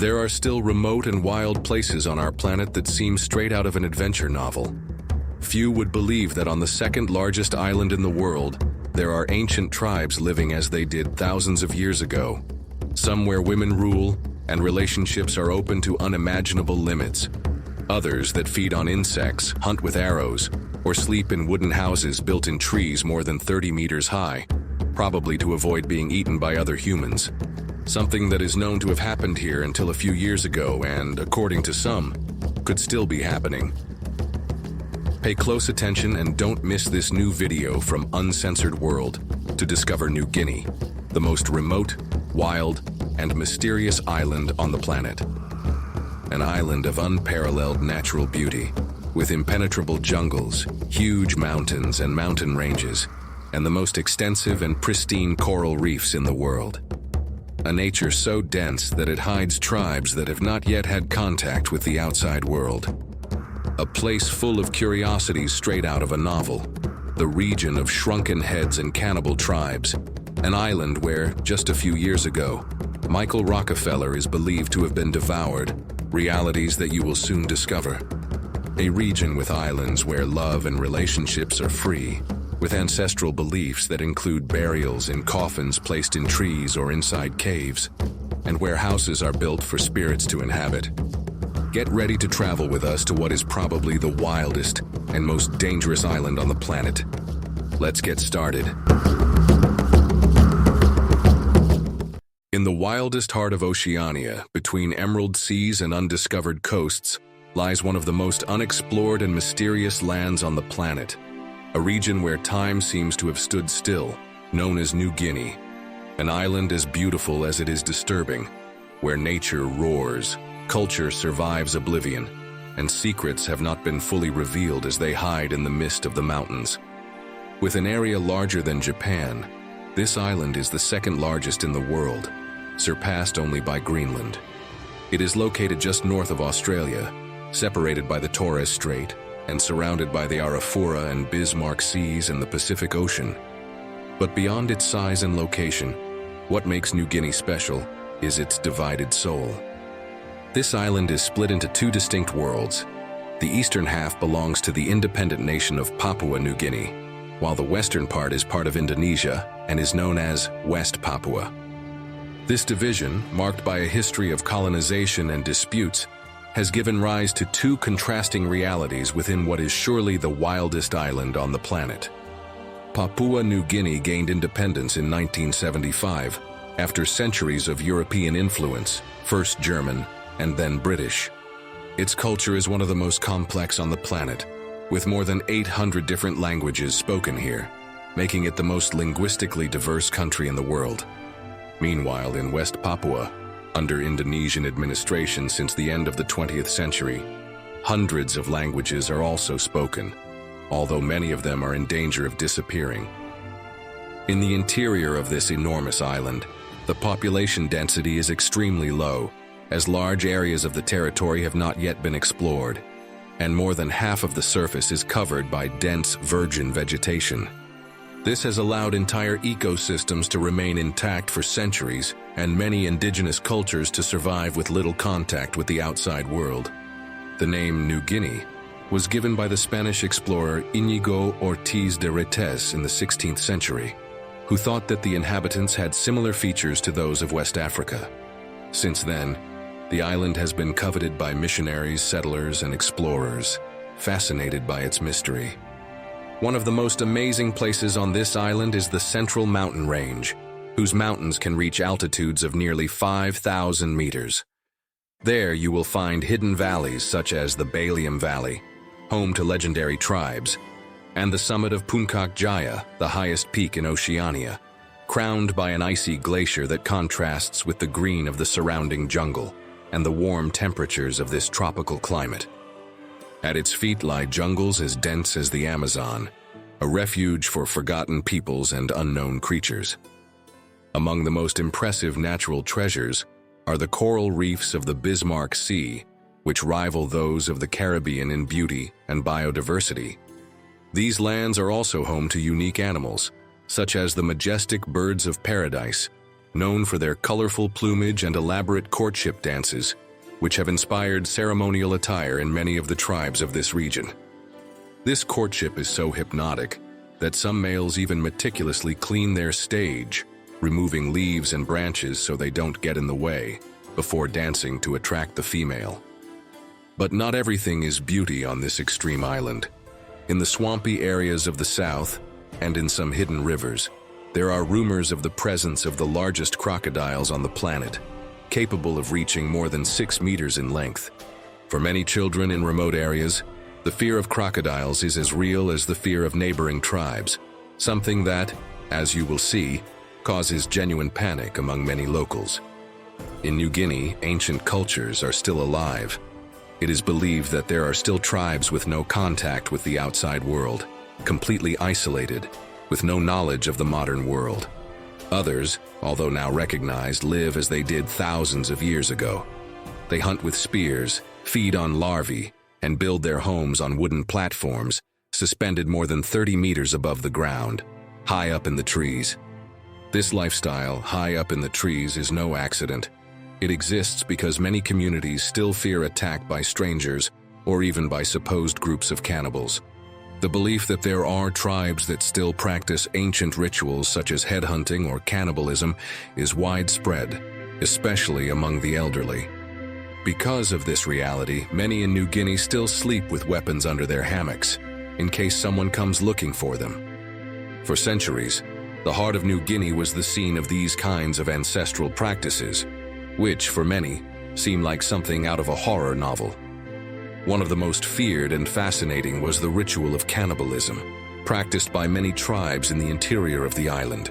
There are still remote and wild places on our planet that seem straight out of an adventure novel. Few would believe that on the second largest island in the world, there are ancient tribes living as they did thousands of years ago. Some where women rule and relationships are open to unimaginable limits. Others that feed on insects, hunt with arrows, or sleep in wooden houses built in trees more than 30 meters high, probably to avoid being eaten by other humans. Something that is known to have happened here until a few years ago and, according to some, could still be happening. Pay close attention and don't miss this new video from Uncensored World to discover New Guinea, the most remote, wild, and mysterious island on the planet. An island of unparalleled natural beauty, with impenetrable jungles, huge mountains and mountain ranges, and the most extensive and pristine coral reefs in the world. A nature so dense that it hides tribes that have not yet had contact with the outside world. A place full of curiosities straight out of a novel. The region of shrunken heads and cannibal tribes. An island where, just a few years ago, Michael Rockefeller is believed to have been devoured. Realities that you will soon discover. A region with islands where love and relationships are free, with ancestral beliefs that include burials in coffins placed in trees or inside caves, and where houses are built for spirits to inhabit. Get ready to travel with us to what is probably the wildest and most dangerous island on the planet. Let's get started. In the wildest heart of Oceania, between emerald seas and undiscovered coasts, lies one of the most unexplored and mysterious lands on the planet. A region where time seems to have stood still, known as New Guinea. An island as beautiful as it is disturbing, where nature roars, culture survives oblivion, and secrets have not been fully revealed as they hide in the mist of the mountains. With an area larger than Japan, this island is the second largest in the world, surpassed only by Greenland. It is located just north of Australia, separated by the Torres Strait, and surrounded by the Arafura and Bismarck Seas and the Pacific Ocean. But beyond its size and location, what makes New Guinea special is its divided soul. This island is split into two distinct worlds. The eastern half belongs to the independent nation of Papua New Guinea, while the western part is part of Indonesia and is known as West Papua. This division, marked by a history of colonization and disputes, has given rise to two contrasting realities within what is surely the wildest island on the planet. Papua New Guinea gained independence in 1975 after centuries of European influence, first German and then British. Its culture is one of the most complex on the planet, with more than 800 different languages spoken here, making it the most linguistically diverse country in the world. Meanwhile, in West Papua, under Indonesian administration since the end of the 20th century, hundreds of languages are also spoken, although many of them are in danger of disappearing. In the interior of this enormous island, the population density is extremely low, as large areas of the territory have not yet been explored, and more than half of the surface is covered by dense virgin vegetation. This has allowed entire ecosystems to remain intact for centuries and many indigenous cultures to survive with little contact with the outside world. The name New Guinea was given by the Spanish explorer Íñigo Ortiz de Retes in the 16th century, who thought that the inhabitants had similar features to those of West Africa. Since then, the island has been coveted by missionaries, settlers, and explorers, fascinated by its mystery. One of the most amazing places on this island is the Central Mountain Range, whose mountains can reach altitudes of nearly 5,000 meters. There you will find hidden valleys such as the Balium Valley, home to legendary tribes, and the summit of Puncak Jaya, the highest peak in Oceania, crowned by an icy glacier that contrasts with the green of the surrounding jungle and the warm temperatures of this tropical climate. At its feet lie jungles as dense as the Amazon, a refuge for forgotten peoples and unknown creatures. Among the most impressive natural treasures are the coral reefs of the Bismarck Sea, which rival those of the Caribbean in beauty and biodiversity. These lands are also home to unique animals, such as the majestic birds of paradise, known for their colorful plumage and elaborate courtship dances, which have inspired ceremonial attire in many of the tribes of this region. This courtship is so hypnotic that some males even meticulously clean their stage, removing leaves and branches so they don't get in the way, before dancing to attract the female. But not everything is beauty on this extreme island. In the swampy areas of the south, and in some hidden rivers, there are rumors of the presence of the largest crocodiles on the planet, capable of reaching more than 6 meters in length. For many children in remote areas, the fear of crocodiles is as real as the fear of neighboring tribes, something that, as you will see, causes genuine panic among many locals. In New Guinea, ancient cultures are still alive. It is believed that there are still tribes with no contact with the outside world, completely isolated, with no knowledge of the modern world. Others, although now recognized, live as they did thousands of years ago. They hunt with spears, feed on larvae, and build their homes on wooden platforms, suspended more than 30 meters above the ground, high up in the trees. This lifestyle, high up in the trees, is no accident. It exists because many communities still fear attack by strangers or even by supposed groups of cannibals. The belief that there are tribes that still practice ancient rituals such as headhunting or cannibalism is widespread, especially among the elderly. Because of this reality, many in New Guinea still sleep with weapons under their hammocks, in case someone comes looking for them. For centuries, the heart of New Guinea was the scene of these kinds of ancestral practices, which, for many, seem like something out of a horror novel. One of the most feared and fascinating was the ritual of cannibalism, practiced by many tribes in the interior of the island.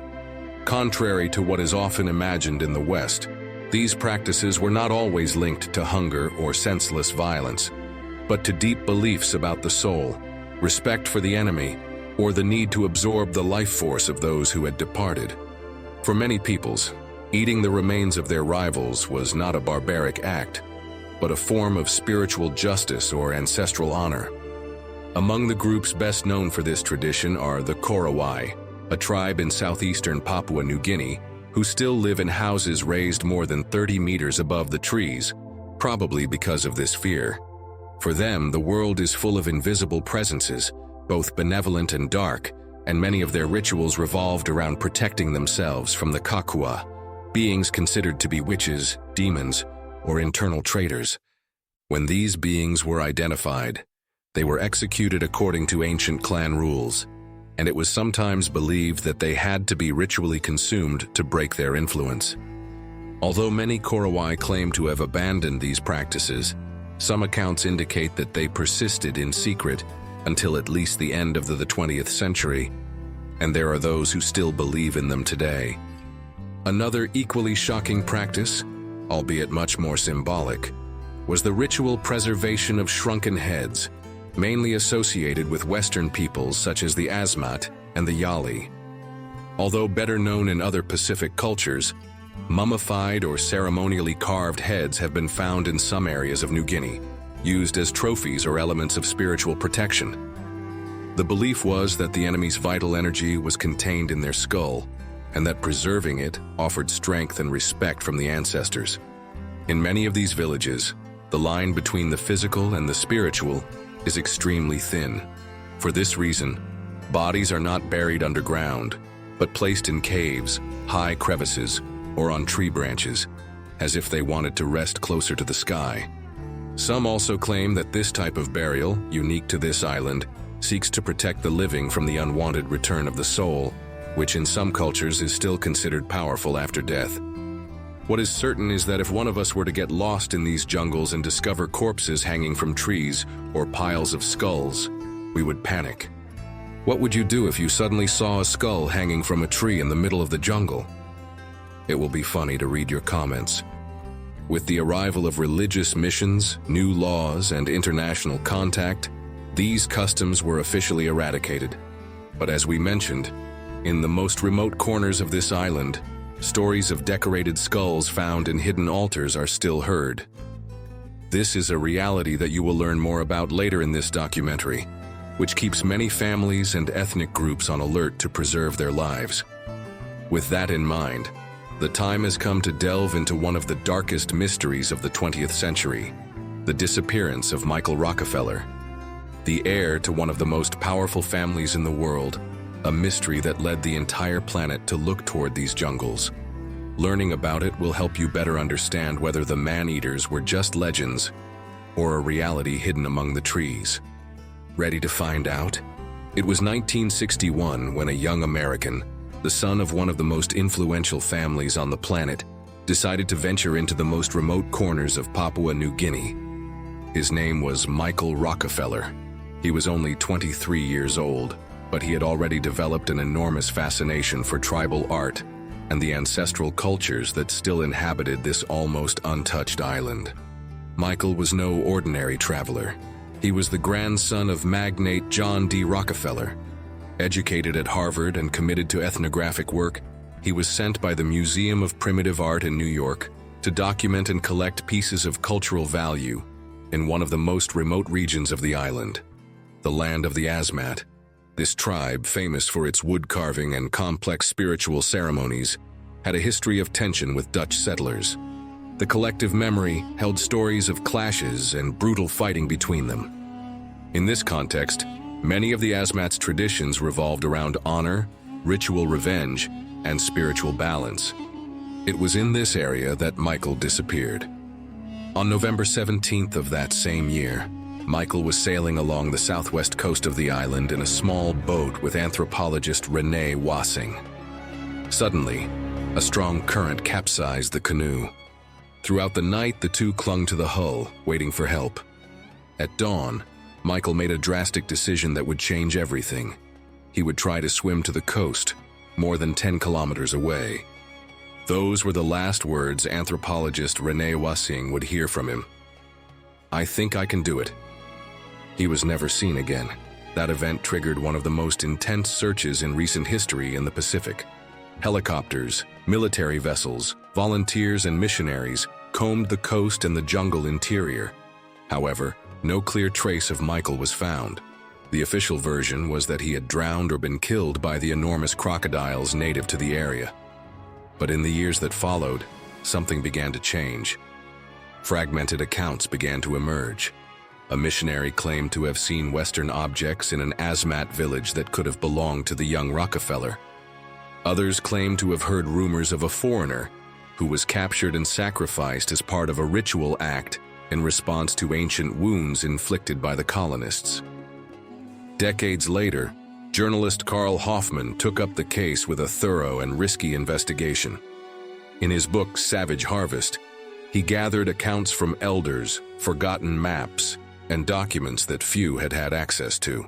Contrary to what is often imagined in the West, these practices were not always linked to hunger or senseless violence, but to deep beliefs about the soul, respect for the enemy, or the need to absorb the life force of those who had departed. For many peoples, eating the remains of their rivals was not a barbaric act, but a form of spiritual justice or ancestral honor. Among the groups best known for this tradition are the Korowai, a tribe in southeastern Papua New Guinea, who still live in houses raised more than 30 meters above the trees, probably because of this fear. For them, the world is full of invisible presences, both benevolent and dark, and many of their rituals revolved around protecting themselves from the Kakua, beings considered to be witches, demons, or internal traitors. When these beings were identified, they were executed according to ancient clan rules, and it was sometimes believed that they had to be ritually consumed to break their influence. Although many Korowai claim to have abandoned these practices, some accounts indicate that they persisted in secret until at least the end of the 20th century, and there are those who still believe in them today. Another equally shocking practice, albeit much more symbolic, was the ritual preservation of shrunken heads, mainly associated with Western peoples such as the Asmat and the Yali. Although better known in other Pacific cultures, mummified or ceremonially carved heads have been found in some areas of New Guinea, used as trophies or elements of spiritual protection. The belief was that the enemy's vital energy was contained in their skull, and that preserving it offered strength and respect from the ancestors. In many of these villages, the line between the physical and the spiritual is extremely thin. For this reason, bodies are not buried underground, but placed in caves, high crevices, or on tree branches, as if they wanted to rest closer to the sky. Some also claim that this type of burial, unique to this island, seeks to protect the living from the unwanted return of the soul, which in some cultures is still considered powerful after death. What is certain is that if one of us were to get lost in these jungles and discover corpses hanging from trees or piles of skulls, we would panic. What would you do if you suddenly saw a skull hanging from a tree in the middle of the jungle? It will be funny to read your comments. With the arrival of religious missions, new laws, and international contact, these customs were officially eradicated. But as we mentioned, in the most remote corners of this island, stories of decorated skulls found in hidden altars are still heard. This is a reality that you will learn more about later in this documentary, which keeps many families and ethnic groups on alert to preserve their lives. With that in mind, The time has come to delve into one of the darkest mysteries of the 20th century, the disappearance of Michael Rockefeller. The heir to one of the most powerful families in the world, a mystery that led the entire planet to look toward these jungles. Learning about it will help you better understand whether the man-eaters were just legends or a reality hidden among the trees. Ready to find out? It was 1961 when a young American, the son of one of the most influential families on the planet, decided to venture into the most remote corners of Papua New Guinea. His name was Michael Rockefeller. He was only 23 years old, but he had already developed an enormous fascination for tribal art and the ancestral cultures that still inhabited this almost untouched island. Michael was no ordinary traveler. He was the grandson of magnate John D. Rockefeller. Educated at Harvard and committed to ethnographic work, he was sent by the Museum of Primitive Art in New York to document and collect pieces of cultural value in one of the most remote regions of the island, the land of the Asmat. This tribe, famous for its wood carving and complex spiritual ceremonies, had a history of tension with Dutch settlers. The collective memory held stories of clashes and brutal fighting between them. In this context, many of the Asmat's traditions revolved around honor, ritual revenge, and spiritual balance. It was in this area that Michael disappeared. On November 17th of that same year, Michael was sailing along the southwest coast of the island in a small boat with anthropologist Renee Wassing. Suddenly, a strong current capsized the canoe. Throughout the night, the two clung to the hull, waiting for help. At dawn, Michael made a drastic decision that would change everything. He would try to swim to the coast, more than 10 kilometers away. Those were the last words anthropologist Renee Wassing would hear from him. "I think I can do it." He was never seen again. That event triggered one of the most intense searches in recent history in the Pacific. Helicopters, military vessels, volunteers, and missionaries combed the coast and the jungle interior. However, no clear trace of Michael was found. The official version was that he had drowned or been killed by the enormous crocodiles native to the area. But in the years that followed, something began to change. Fragmented accounts began to emerge. A missionary claimed to have seen Western objects in an Asmat village that could have belonged to the young Rockefeller. Others claimed to have heard rumors of a foreigner who was captured and sacrificed as part of a ritual act in response to ancient wounds inflicted by the colonists. Decades later, journalist Carl Hoffman took up the case with a thorough and risky investigation. In his book Savage Harvest, he gathered accounts from elders, forgotten maps, and documents that few had had access to.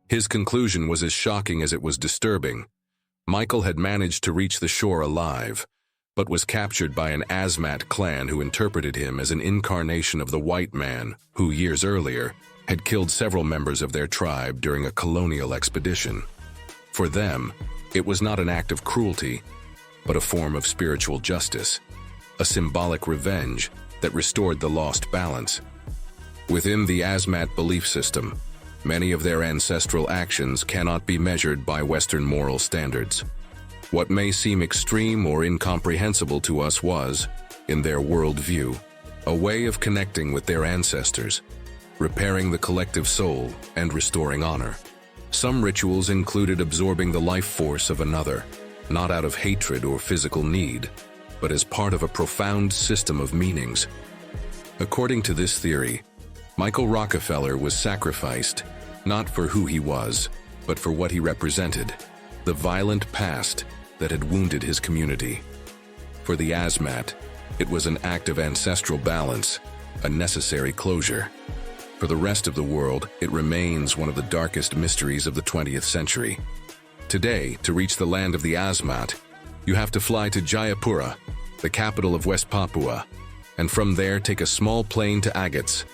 His conclusion was as shocking as it was disturbing. Michael had managed to reach the shore alive, but was captured by an Asmat clan who interpreted him as an incarnation of the white man who, years earlier, had killed several members of their tribe during a colonial expedition. For them, it was not an act of cruelty, but a form of spiritual justice, a symbolic revenge that restored the lost balance. Within the Asmat belief system, many of their ancestral actions cannot be measured by Western moral standards. What may seem extreme or incomprehensible to us was, in their worldview, a way of connecting with their ancestors, repairing the collective soul, and restoring honor. Some rituals included absorbing the life force of another, not out of hatred or physical need, but as part of a profound system of meanings. According to this theory, Michael Rockefeller was sacrificed, not for who he was, but for what he represented, the violent past that had wounded his community. For the Asmat, it was an act of ancestral balance, a necessary closure. For the rest of the world, it remains one of the darkest mysteries of the 20th century. Today, to reach the land of the Asmat, you have to fly to Jayapura, the capital of West Papua, and from there take a small plane to Caskets,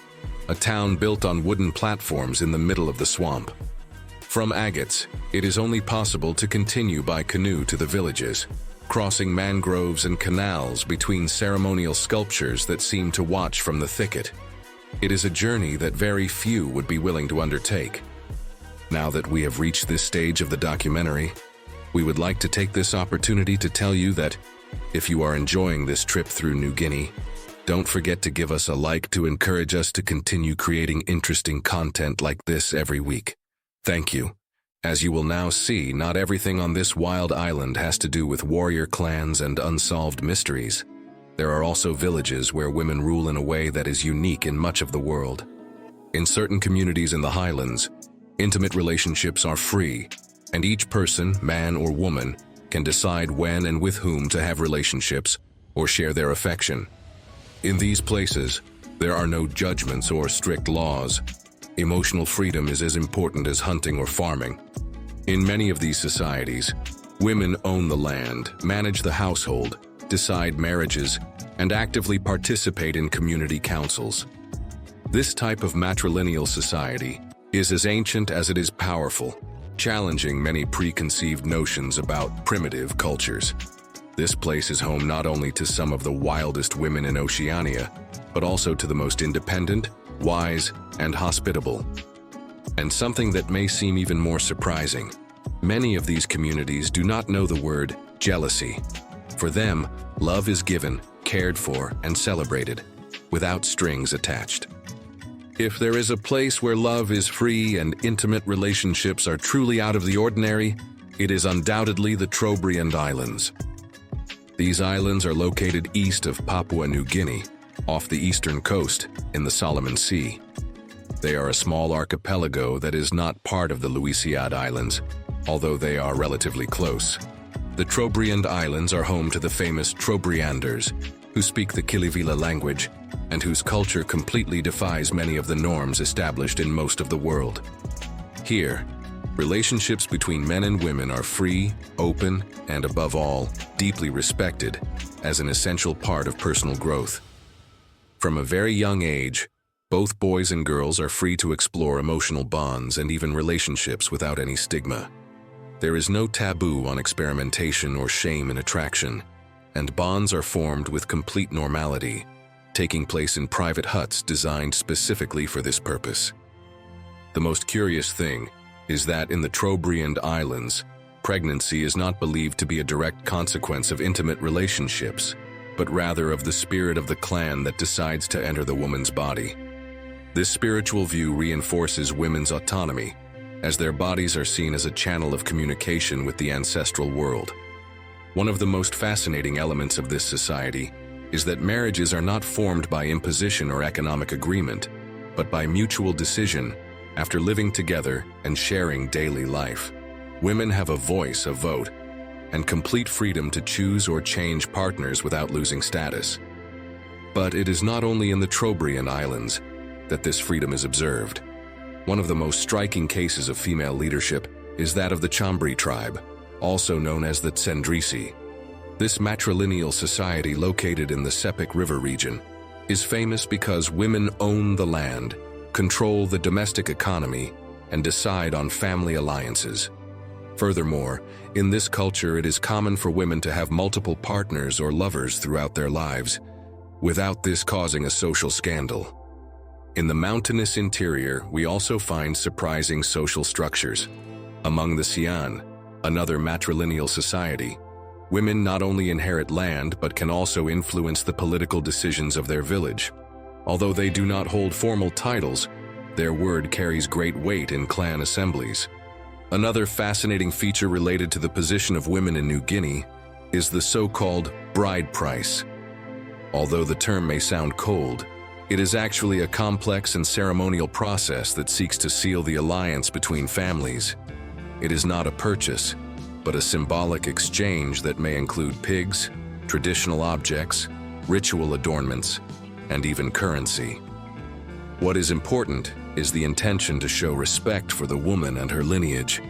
a town built on wooden platforms in the middle of the swamp. From Caskets, it is only possible to continue by canoe to the villages, crossing mangroves and canals between ceremonial sculptures that seem to watch from the thicket. It is a journey that very few would be willing to undertake. Now that we have reached this stage of the documentary, we would like to take this opportunity to tell you that If you are enjoying this trip through New Guinea, don't forget to give us a like to encourage us to continue creating interesting content like this every week. Thank you. As you will now see, not everything on this wild island has to do with warrior clans and unsolved mysteries. There are also villages where women rule in a way that is unique in much of the world. In certain communities in the highlands, intimate relationships are free, and each person, man or woman, can decide when and with whom to have relationships or share their affection. In these places, there are no judgments or strict laws. Emotional freedom is as important as hunting or farming. In many of these societies, women own the land, manage the household, decide marriages, and actively participate in community councils. This type of matrilineal society is as ancient as it is powerful, challenging many preconceived notions about primitive cultures. This place is home not only to some of the wildest women in Oceania, but also to the most independent, wise, and hospitable. And something that may seem even more surprising, many of these communities do not know the word jealousy. For them, love is given, cared for, and celebrated, without strings attached. If there is a place where love is free and intimate relationships are truly out of the ordinary, it is undoubtedly the Trobriand Islands. These islands are located east of Papua New Guinea, off the eastern coast in the Solomon Sea. They are a small archipelago that is not part of the Louisiade Islands, although they are relatively close. The Trobriand Islands are home to the famous Trobrianders, who speak the Kilivila language and whose culture completely defies many of the norms established in most of the world. Here, relationships between men and women are free, open, and above all, deeply respected as an essential part of personal growth. From a very young age, both boys and girls are free to explore emotional bonds and even relationships without any stigma. There is no taboo on experimentation or shame in attraction, and bonds are formed with complete normality, taking place in private huts designed specifically for this purpose. The most curious thing is that in the Trobriand Islands, pregnancy is not believed to be a direct consequence of intimate relationships, but rather of the spirit of the clan that decides to enter the woman's body. This spiritual view reinforces women's autonomy, as their bodies are seen as a channel of communication with the ancestral world. One of the most fascinating elements of this society is that marriages are not formed by imposition or economic agreement, but by mutual decision after living together and sharing daily life. Women have a voice, a vote, and complete freedom to choose or change partners without losing status. But it is not only in the Trobriand Islands that this freedom is observed. One of the most striking cases of female leadership is that of the Chambri tribe, also known as the Tsendrisi. This matrilineal society located in the Sepik River region is famous because women own the land, control the domestic economy, and decide on family alliances. Furthermore, in this culture it is common for women to have multiple partners or lovers throughout their lives, without this causing a social scandal. In the mountainous interior, we also find surprising social structures. Among the Sian, another matrilineal society, women not only inherit land but can also influence the political decisions of their village. Although they do not hold formal titles, their word carries great weight in clan assemblies. Another fascinating feature related to the position of women in New Guinea is the so-called bride price. Although the term may sound cold, it is actually a complex and ceremonial process that seeks to seal the alliance between families. It is not a purchase, but a symbolic exchange that may include pigs, traditional objects, ritual adornments, and even currency. What is important is the intention to show respect for the woman and her lineage.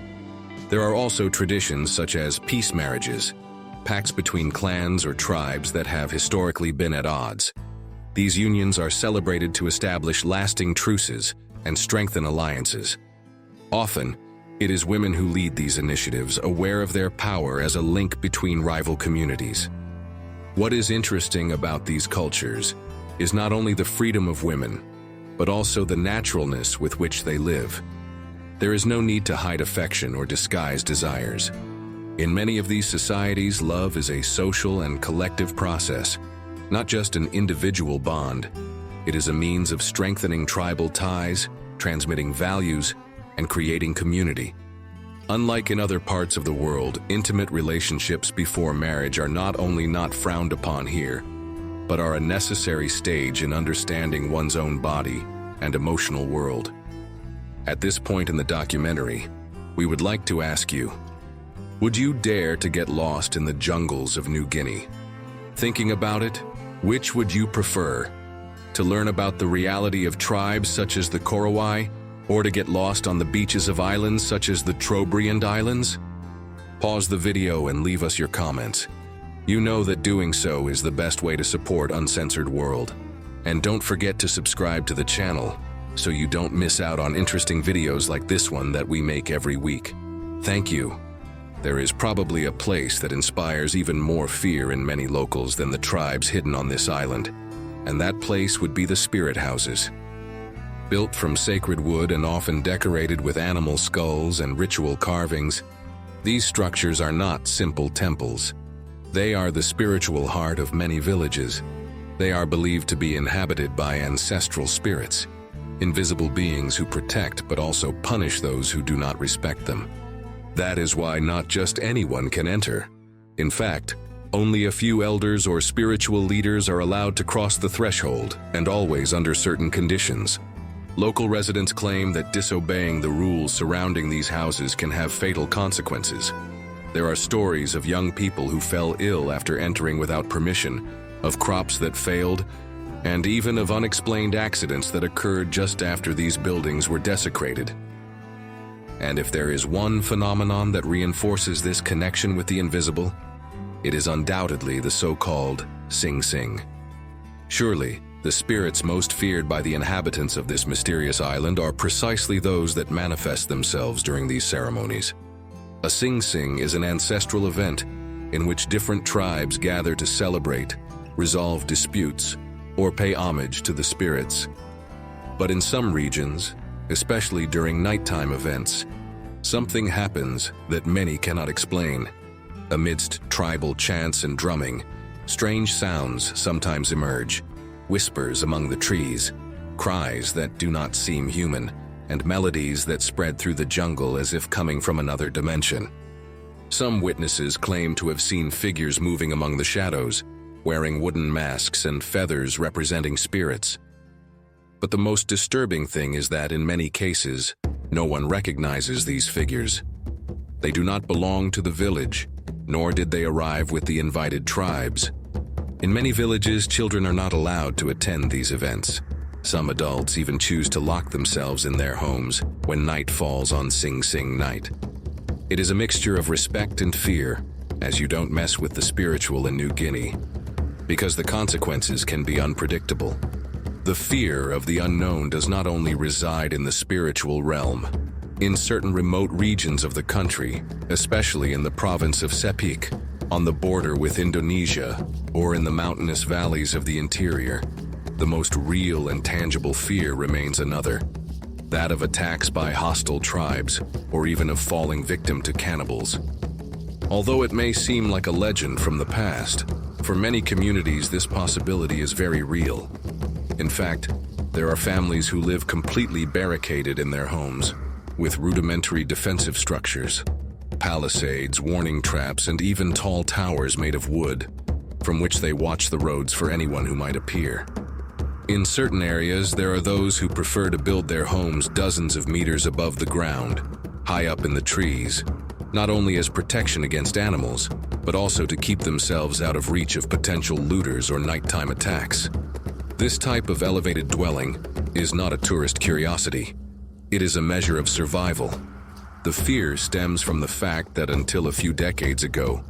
There are also traditions such as peace marriages, pacts between clans or tribes that have historically been at odds. These unions are celebrated to establish lasting truces and strengthen alliances. Often, it is women who lead these initiatives, aware of their power as a link between rival communities. What is interesting about these cultures is not only the freedom of women, but also the naturalness with which they live. There is no need to hide affection or disguise desires. In many of these societies, love is a social and collective process, not just an individual bond. It is a means of strengthening tribal ties, transmitting values, and creating community. Unlike in other parts of the world, intimate relationships before marriage are not only not frowned upon here, but are a necessary stage in understanding one's own body and emotional world. At this point in the documentary, we would like to ask you, would you dare to get lost in the jungles of New Guinea? Thinking about it, which would you prefer? To learn about the reality of tribes such as the Korowai, or to get lost on the beaches of islands such as the Trobriand Islands? Pause the video and leave us your comments. You know that doing so is the best way to support Uncensored World. And don't forget to subscribe to the channel so you don't miss out on interesting videos like this one that we make every week. Thank you. There is probably a place that inspires even more fear in many locals than the tribes hidden on this island, and that place would be the spirit houses. Built from sacred wood and often decorated with animal skulls and ritual carvings, these structures are not simple temples. They are the spiritual heart of many villages. They are believed to be inhabited by ancestral spirits, invisible beings who protect but also punish those who do not respect them. That is why not just anyone can enter. In fact, only a few elders or spiritual leaders are allowed to cross the threshold, and always under certain conditions. Local residents claim that disobeying the rules surrounding these houses can have fatal consequences. There are stories of young people who fell ill after entering without permission, of crops that failed, and even of unexplained accidents that occurred just after these buildings were desecrated. And if there is one phenomenon that reinforces this connection with the invisible, it is undoubtedly the so-called Sing Sing. Surely, the spirits most feared by the inhabitants of this mysterious island are precisely those that manifest themselves during these ceremonies. A Sing Sing is an ancestral event in which different tribes gather to celebrate, resolve disputes, or pay homage to the spirits. But in some regions, especially during nighttime events, something happens that many cannot explain. Amidst tribal chants and drumming, strange sounds sometimes emerge, whispers among the trees, cries that do not seem human, and melodies that spread through the jungle as if coming from another dimension. Some witnesses claim to have seen figures moving among the shadows, wearing wooden masks and feathers representing spirits. But the most disturbing thing is that in many cases, no one recognizes these figures. They do not belong to the village, nor did they arrive with the invited tribes. In many villages, children are not allowed to attend these events. Some adults even choose to lock themselves in their homes when night falls on Sing Sing night. It is a mixture of respect and fear, as you don't mess with the spiritual in New Guinea, because the consequences can be unpredictable. The fear of the unknown does not only reside in the spiritual realm. In certain remote regions of the country, especially in the province of Sepik, on the border with Indonesia, or in the mountainous valleys of the interior, the most real and tangible fear remains another, that of attacks by hostile tribes, or even of falling victim to cannibals. Although it may seem like a legend from the past, for many communities this possibility is very real. In fact, there are families who live completely barricaded in their homes, with rudimentary defensive structures, palisades, warning traps, and even tall towers made of wood, from which they watch the roads for anyone who might appear. In certain areas, there are those who prefer to build their homes dozens of meters above the ground, high up in the trees, not only as protection against animals, but also to keep themselves out of reach of potential looters or nighttime attacks. This type of elevated dwelling is not a tourist curiosity. It is a measure of survival. The fear stems from the fact that until a few decades ago,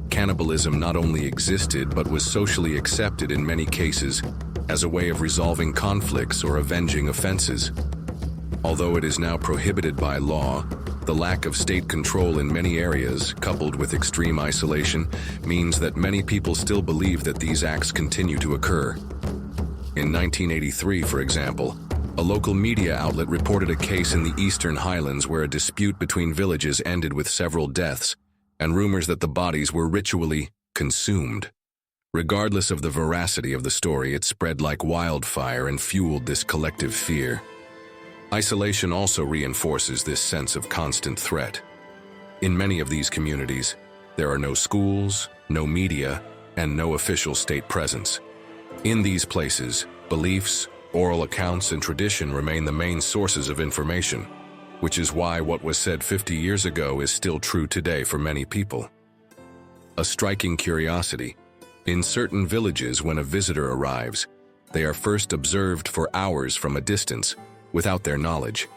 cannibalism not only existed but was socially accepted in many cases as a way of resolving conflicts or avenging offenses. Although it is now prohibited by law, the lack of state control in many areas, coupled with extreme isolation, means that many people still believe that these acts continue to occur. In 1983, for example, a local media outlet reported a case in the Eastern Highlands where a dispute between villages ended with several deaths, and rumors that the bodies were ritually consumed. Regardless of the veracity of the story, it spread like wildfire and fueled this collective fear. Isolation also reinforces this sense of constant threat. In many of these communities, there are no schools, no media, and no official state presence. In these places, beliefs, oral accounts, and tradition remain the main sources of information, which is why what was said 50 years ago is still true today for many people. A striking curiosity: in certain villages, when a visitor arrives, they are first observed for hours from a distance, without their knowledge.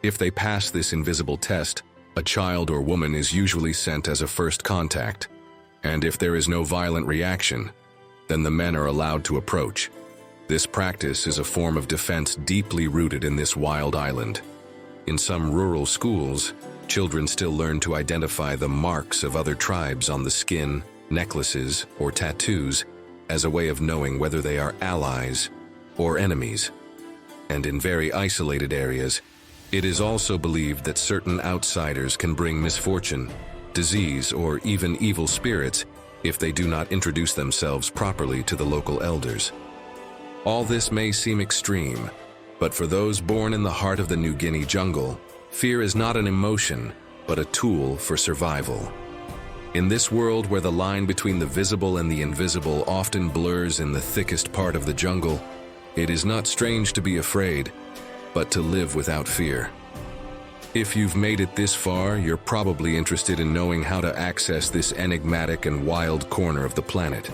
If they pass this invisible test, a child or woman is usually sent as a first contact, and if there is no violent reaction, then the men are allowed to approach. This practice is a form of defense deeply rooted in this wild island. In some rural schools, children still learn to identify the marks of other tribes on the skin, necklaces, or tattoos as a way of knowing whether they are allies or enemies. And in very isolated areas, it is also believed that certain outsiders can bring misfortune, disease, or even evil spirits if they do not introduce themselves properly to the local elders. All this may seem extreme, but for those born in the heart of the New Guinea jungle, fear is not an emotion, but a tool for survival. In this world where the line between the visible and the invisible often blurs in the thickest part of the jungle, it is not strange to be afraid, but to live without fear. If you've made it this far, you're probably interested in knowing how to access this enigmatic and wild corner of the planet.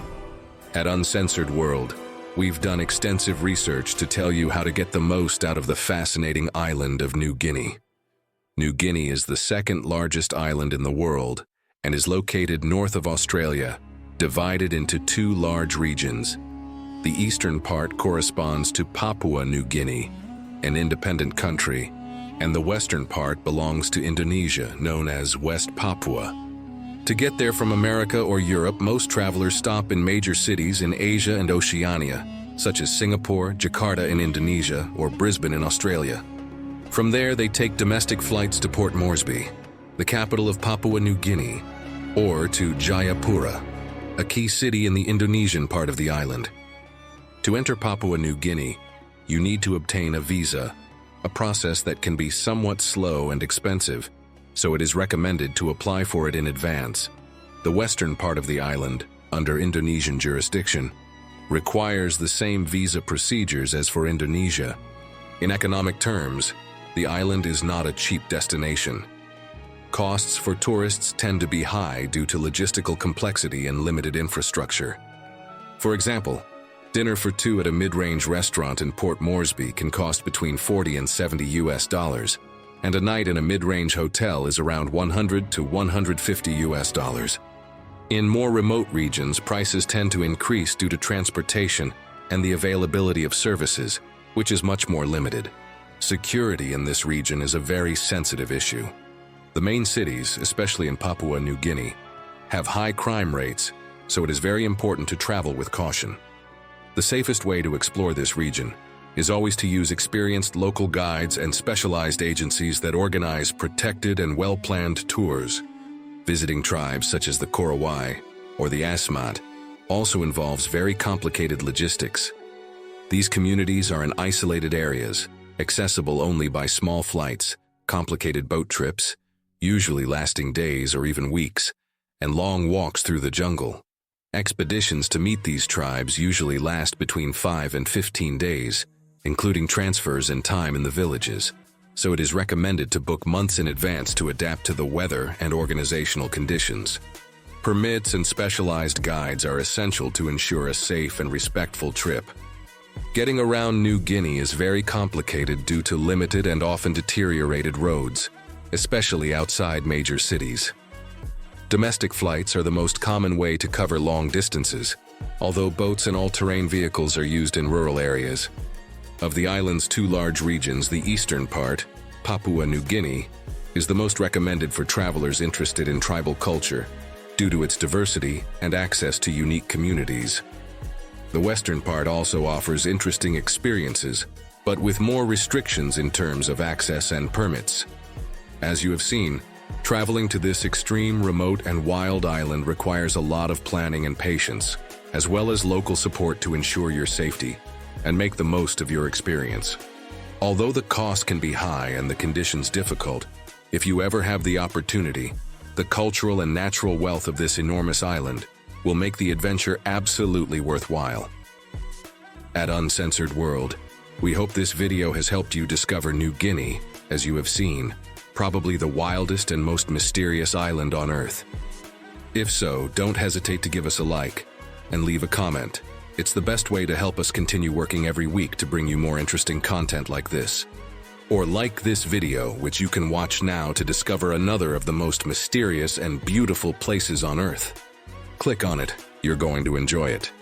At Uncensored World, we've done extensive research to tell you how to get the most out of the fascinating island of New Guinea. New Guinea is the second largest island in the world and is located north of Australia, divided into two large regions. The eastern part corresponds to Papua New Guinea, an independent country, and the western part belongs to Indonesia, known as West Papua. To get there from America or Europe, most travelers stop in major cities in Asia and Oceania, such as Singapore, Jakarta in Indonesia, or Brisbane in Australia. From there, they take domestic flights to Port Moresby, the capital of Papua New Guinea, or to Jayapura, a key city in the Indonesian part of the island. To enter Papua New Guinea, you need to obtain a visa, a process that can be somewhat slow and expensive, so it is recommended to apply for it in advance. The western part of the island, under Indonesian jurisdiction, requires the same visa procedures as for Indonesia. In economic terms, the island is not a cheap destination. Costs for tourists tend to be high due to logistical complexity and limited infrastructure. For example, dinner for two at a mid-range restaurant in Port Moresby can cost between $40 and $70, and a night in a mid-range hotel is around $100 to $150. In more remote regions, prices tend to increase due to transportation and the availability of services, which is much more limited. Security in this region is a very sensitive issue. The main cities, especially in Papua New Guinea, have high crime rates, so it is very important to travel with caution. The safest way to explore this region is always to use experienced local guides and specialized agencies that organize protected and well-planned tours. Visiting tribes such as the Korowai or the Asmat also involves very complicated logistics. These communities are in isolated areas, accessible only by small flights, complicated boat trips, usually lasting days or even weeks, and long walks through the jungle. Expeditions to meet these tribes usually last between 5 and 15 days, including transfers and time in the villages, so it is recommended to book months in advance to adapt to the weather and organizational conditions. Permits and specialized guides are essential to ensure a safe and respectful trip. Getting around New Guinea is very complicated due to limited and often deteriorated roads, especially outside major cities. Domestic flights are the most common way to cover long distances, although boats and all-terrain vehicles are used in rural areas. Of the island's two large regions, the eastern part, Papua New Guinea, is the most recommended for travelers interested in tribal culture due to its diversity and access to unique communities. The western part also offers interesting experiences, but with more restrictions in terms of access and permits. As you have seen, Traveling to this extreme, remote, and wild island requires a lot of planning and patience, as well as local support to ensure your safety and make the most of your experience. Although the cost can be high and the conditions difficult, if you ever have the opportunity, the cultural and natural wealth of this enormous island will make the adventure absolutely worthwhile. At Uncensored World, we hope this video has helped you discover New Guinea, as you have seen, probably the wildest and most mysterious island on Earth. If so, don't hesitate to give us a like and leave a comment. It's the best way to help us continue working every week to bring you more interesting content like this. Or like this video, which you can watch now to discover another of the most mysterious and beautiful places on Earth. Click on it, you're going to enjoy it.